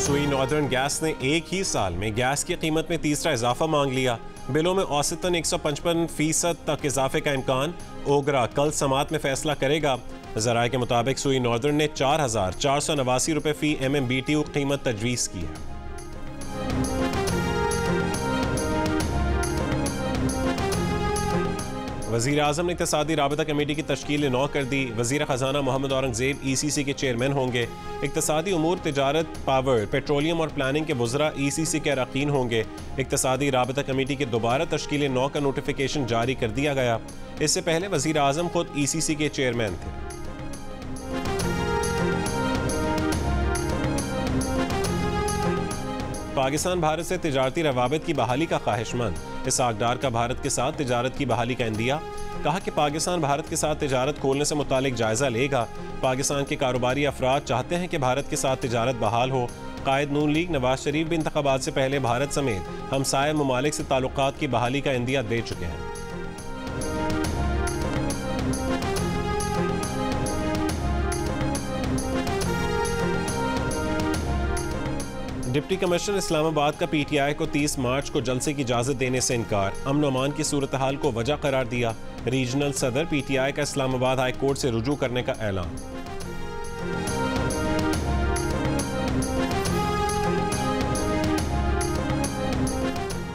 सुई northern gas ने एक ही साल में गैस की कीमत में तीसरा इजाफा मांग लिया। बिलों में औसतन 155% तक इजाफे का इम्कान। ओगरा कल समात में फैसला करेगा। ज़राए के मुताबिक सुई नॉर्दर्न ने 4,489 रुपये फी MMBTU कीमत तजवीज़ की है। वज़ीर आज़म ने इक़्तिसादी राबता कमेटी की तश्कील 9 कर दी। वज़ीर ख़जाना मोहम्मद औरंगज़ेब ECC के चेयरमैन होंगे। इक़्तिसादी उमूर, तिजारत, पावर, पेट्रोलियम और प्लानिंग के वज़रा ECC के अरकान होंगे। इक़्तिसादी राबता कमेटी के दोबारा तश्कील 9 का नोटिफिकेशन जारी कर दिया गया। इससे पहले वज़ीर आज़म खुद ECC के चेयरमैन थे। पाकिस्तान भारत से तिजारती रवाबित की बहाली का ख्वाहिशमंद। इसहाक डार का भारत के साथ तिजारत की बहाली का इंदिया। कहा कि पाकिस्तान भारत के साथ तिजारत खोलने से मुतालिक जायजा लेगा। पाकिस्तान के कारोबारी अफराद चाहते हैं कि भारत के साथ तिजारत बहाल हो। कायद नून लीग नवाज शरीफ भी इंतखाबात से पहले भारत समेत हमसाया ममालिक से ताल्लुकात की बहाली का इंदिया दे चुके हैं। डिप्टी कमिश्नर इस्लामाबाद का PTI को 30 मार्च को जलसे की इजाज़त देने से इनकार। अमन अमान की सूरत हाल को वजह करार दिया। रीजनल सदर PTI का इस्लामाबाद हाई कोर्ट से रुजू करने का ऐलान।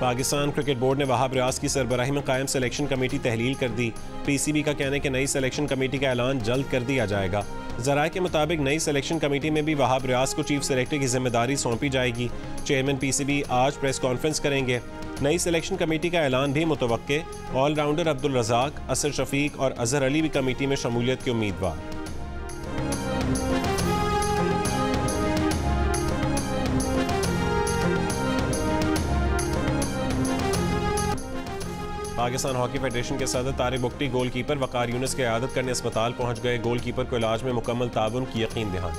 पाकिस्तान क्रिकेट बोर्ड ने वहाब रियाज की सरबराही में कायम सिलेक्शन कमेटी तहलील कर दी। PCB का कहना है कि नई सिलेक्शन कमेटी का ऐलान जल्द कर दिया जाएगा। ज़राए के मुताबिक नई सिलेक्शन कमेटी में भी वहाब रियाज को चीफ सेलेक्टर की जिम्मेदारी सौंपी जाएगी। चेयरमैन PCB आज प्रेस कॉन्फ्रेंस करेंगे। नई सिलेक्शन कमेटी का ऐलान भी मुतवक्के। ऑलराउंडर अब्दुल रज़ाक, असर शफीक और अजहर अली भी कमेटी में शमूलियत के उम्मीदवार। पाकिस्तान हॉकी फेडरेशन के सदर तारिक बुगटी गोलकीपर वकार यूनुस की इयादत करने अस्पताल पहुंच गए। गोलकीपर को इलाज में मुकम्मल ताउन की यकीन दहानी।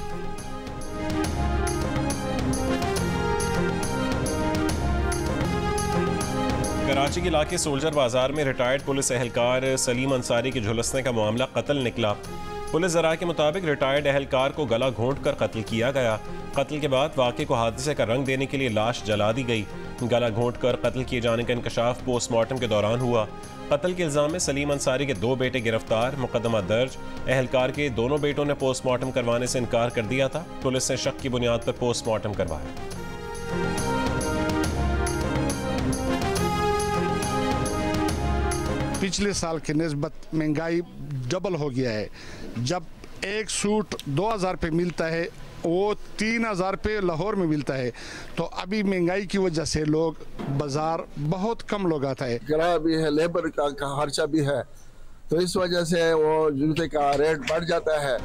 कराची के इलाके सोल्जर बाजार में रिटायर्ड पुलिस एहलकार सलीम अंसारी के झुलसने का मामला कत्ल निकला। पुलिस ज़राए के मुताबिक रिटायर्ड एहलकार को गला घोंट कर कत्ल किया गया। कत्ल के बाद वाक़े को हादसे का रंग देने के लिए लाश जला दी गई। गला घोंट कर कत्ल किए जाने का इंकशाफ पोस्टमार्टम के दौरान हुआ। कत्ल के इल्ज़ाम में सलीम अंसारी के 2 बेटे गिरफ्तार, मुकदमा दर्ज। एहलकार के दोनों बेटों ने पोस्टमार्टम करवाने से इनकार कर दिया था। पुलिस ने शक की बुनियाद पर पोस्टमार्टम करवाया। पिछले साल की निस्बत महंगाई डबल हो गया है। जब एक सूट 2000 रुपये मिलता है वो 3000 रुपये लाहौर में मिलता है। तो अभी महंगाई की वजह से लोग बाजार बहुत कम लोग आता है। किराया भी है, लेबर का खर्चा भी है, तो इस वजह से वो जूते का रेट बढ़ जाता है।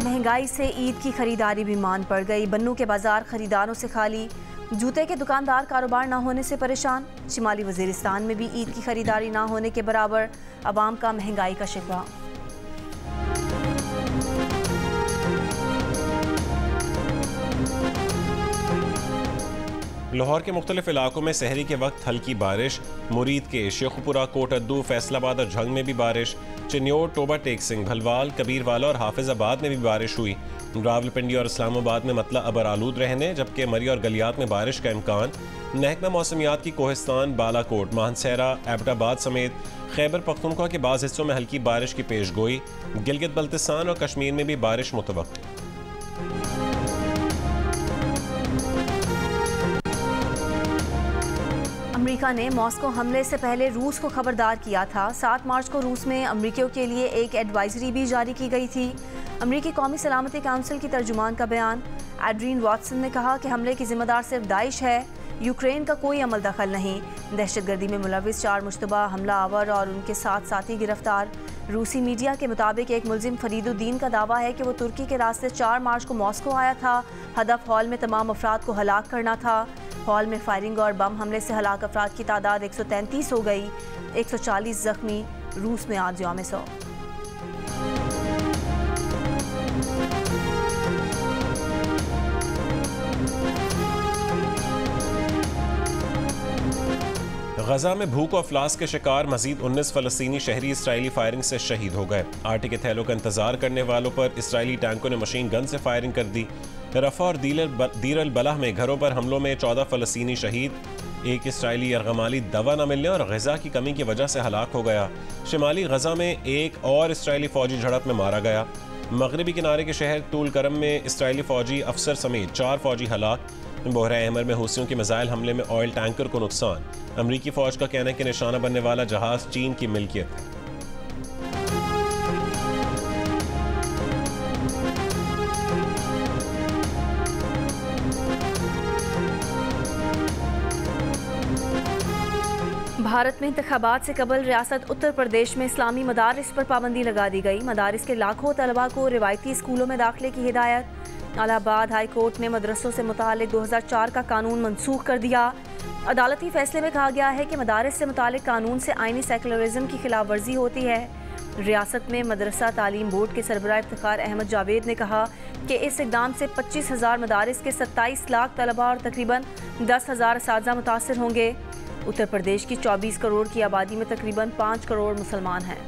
महंगाई से ईद की खरीदारी भी मान पड़ गई। बन्नू के बाजार खरीदारों से खाली। जूते के दुकानदार कारोबार ना होने से परेशान। शिमाली वजीरिस्तान में भी ईद की खरीदारी ना होने के बराबर। अवाम का महंगाई का शिकवा। लाहौर के मुख्तलिफ इलाकों में सहरी के वक्त हल्की बारिश। मुरीद के शेखुपुरा, कोटअद्दू, फैसलाबाद और झंग में भी बारिश। चिन्योर, टोबा टेक सिंह, भलवाल, कबीरवाला और हाफिजाबाद में भी बारिश हुई। रावलपिंडी और इस्लामाबाद में मतला अबर आलूद रहने, जबकि मरी और गलियात में बारिश का इम्कान। महकमा मौसमियात की कोहिस्तान, बालाकोट, मानसहरा, एबटाबाद समेत खैबर पख्तूनख्वा के बाज़ हिस्सों में हल्की बारिश की पेश गोई। गिलगित बल्तिस्तान और कश्मीर में भी बारिश मुतवक्किल। अमेरिका ने मॉस्को हमले से पहले रूस को खबरदार किया था। 7 मार्च को रूस में अमेरिकियों के लिए एक एडवाइजरी भी जारी की गई थी। अमेरिकी कौमी सलामती काउंसिल की तर्जुमान का बयान। एड्रीन वाटसन ने कहा कि हमले की जिम्मेदार सिर्फ दाइश है, यूक्रेन का कोई अमल दखल नहीं। दहशतगर्दी में मुलविस 4 मुश्तबा हमला आवर और उनके 7 साथी गिरफ्तार। रूसी मीडिया के मुताबिक एक मुलजिम फरीदुद्दीन का दावा है कि वो तुर्की के रास्ते 4 मार्च को मॉस्को आया था। हदफ हॉल में तमाम अफराद को हलाक करना था। हॉल में फायरिंग और बम हमले से हलाक अफराद की तादाद 133 हो गई। 140 जख्मी। रूस में आज यौम सौ। गजा में भूख और अफलास के शिकार मजीद 19 फ़लस्तीनी शहरी इसराइली फायरिंग से शहीद हो गए। आटे के थैलों का इंतजार करने वालों पर इसराइली टैंकों ने मशीन गन से फायरिंग कर दी। रफा और दीर अल बलाह में घरों पर हमलों में 14 फ़लस्तीनी शहीद। एक इसराइली यरगमाली दवा न मिलने और ग़िज़ा की कमी की वजह से हलाक हो गया। शिमाली गजा में एक और इसराइली फ़ौजी झड़प में मारा गया। मगरबी किनारे के शहर तूल करम में इसराइली फ़ौजी अफसर समेत 4 फ़ौजी हलाक। बोहरा अहमर में हूसियों के मिसाइल हमले में ऑयल टैंकर को नुकसान। अमरीकी फ़ौज का कहना है कि निशाना बनने वाला जहाज़ चीन की मिल्कियत है। भारत में इंतखाबात से कबल रियासत उत्तर प्रदेश में इस्लामी मदारिस पर पाबंदी लगा दी गई। मदारिस के लाखों तलबा को रिवायती स्कूलों में दाखिले की हिदायत। इलाहाबाद हाई कोर्ट ने मदरसों से मुतालिक 2004 का कानून मनसूख कर दिया। अदालती फैसले में कहा गया है कि मदारिस से मुतालिक कानून से आईनी सेकुलरिज्म की खिलाफ वर्जी होती है। रियासत में मदरसा तालीम बोर्ड के सरबराह इफ्तिखार अहमद जावेद ने कहा कि इस इक़दाम से 25,000 मदारिस के 27 लाख तलबा और तकरीबन 10,000 असातिज़ा मुतासर होंगे। उत्तर प्रदेश की 24 करोड़ की आबादी में तकरीबन 5 करोड़ मुसलमान हैं।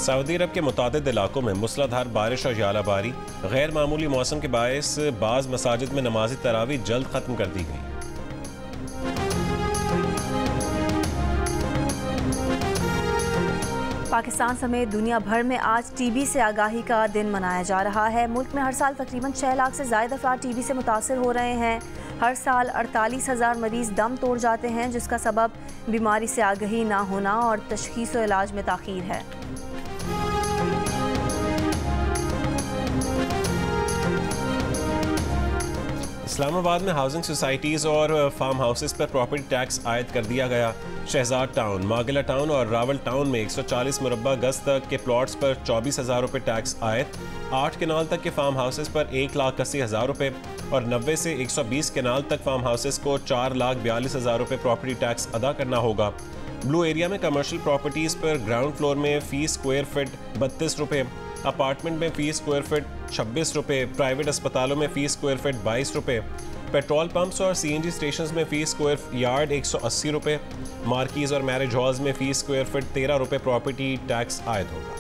सऊदी अरब के मुतादिद इलाकों में मूसलाधार बारिश और यालाबारी। गैर मामूली मौसम के बायस बाज़ मसाजिद में नमाज तरावी जल्द ख़त्म कर दी गई। पाकिस्तान समेत दुनिया भर में आज टीबी से आगाही का दिन मनाया जा रहा है। मुल्क में हर साल तकरीबन 6 लाख से ज़ायद अफराद टीबी से मुतासर हो रहे हैं। हर साल 48,000 मरीज़ दम तोड़ जाते हैं, जिसका सबब बीमारी से आगाही ना होना और तशख़ीस और इलाज में ताख़ीर है। इस्लामाबाद में हाउसिंग सोसाइटीज़ और फार्म हाउसेस पर प्रॉपर्टी टैक्स आयद कर दिया गया। शहजाद टाउन, मागिला टाउन और रावल टाउन में 140 मुरब्बा गज तक के प्लॉट्स पर 24,000 रुपये टैक्स आयद। 8 केनाल तक के फार्म हाउसेस पर 1,80,000 रुपये और 90 से 120 केनाल तक फार्म हाउसेस को 4,42,000 रुपये प्रॉपर्टी टैक्स अदा करना होगा। ब्लू एरिया में कमर्शियल प्रॉपर्टीज़ पर ग्राउंड फ्लोर में फ़ी स्क्वायर फिट 32 रुपये, अपार्टमेंट में फ़ी स्क्वायर फिट 26 रुपये, प्राइवेट अस्पतालों में फ़ी स्क्वायर फिट 22 रुपये, पेट्रोल पंप्स और CNG स्टेशंस में फ़ी स्क्वायर यार्ड 180 रुपये, मार्कीज़ और मैरिज हॉल्स में फ़ी स्क्वायर फिट 13 रुपये प्रॉपर्टी टैक्स आयद होगा।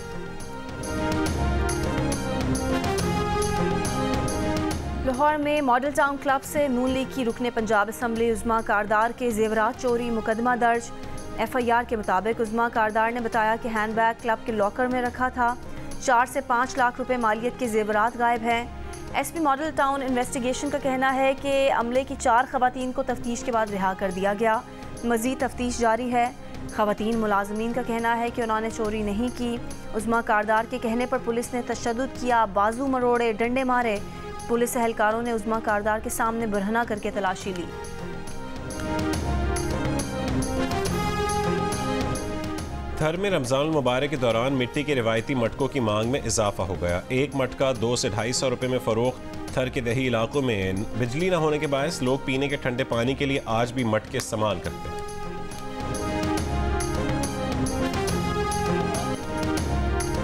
लाहौर में मॉडल टाउन क्लब से नून लीग की रुकने पंजाब असम्बली उज़्मा कारदार के जेवरात चोरी मुकदमा दर्ज। FIR के मुताबिक उज़्मा कारदार ने बताया कि हैंडबैग क्लब के लॉकर में रखा था। 4 से 5 लाख रुपए मालियत के जेवरात गायब हैं। SP मॉडल टाउन इन्वेस्टिगेशन का कहना है कि अमले की 4 खवातीन को तफ्तीश के बाद रिहा कर दिया गया। मज़ीद तफ्तीश जारी है। खवातीन मुलाजमीन का कहना है कि उन्होंने चोरी नहीं की। उज़्मा कारदार के कहने पर पुलिस ने तशद्दुद किया, बाजू मरोड़े, डंडे मारे। पुलिस एहलकारों ने उज़्मा कारदार के सामने बरहना करके तलाशी ली। थर में रमज़ान मुबारक के दौरान मिट्टी के रिवायती मटकों की मांग में इजाफा हो गया। एक मटका 200 से 250 रुपये में फ़रोख्त। थर के दही इलाकों में बिजली न होने के बायस लोग पीने के ठंडे पानी के लिए आज भी मटके इस्तेमाल करते हैं।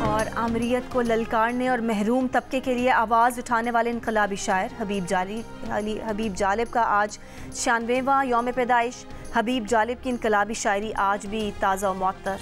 और आमरीत को ललकारने और महरूम तबके के लिए आवाज़ उठाने वाले इनकलाबी शायर हबीब जालिब का आज 96वां यौम पैदाइश। हबीब जालिब की इनकलाबी शायरी आज भी ताज़ा और मुअत्तर।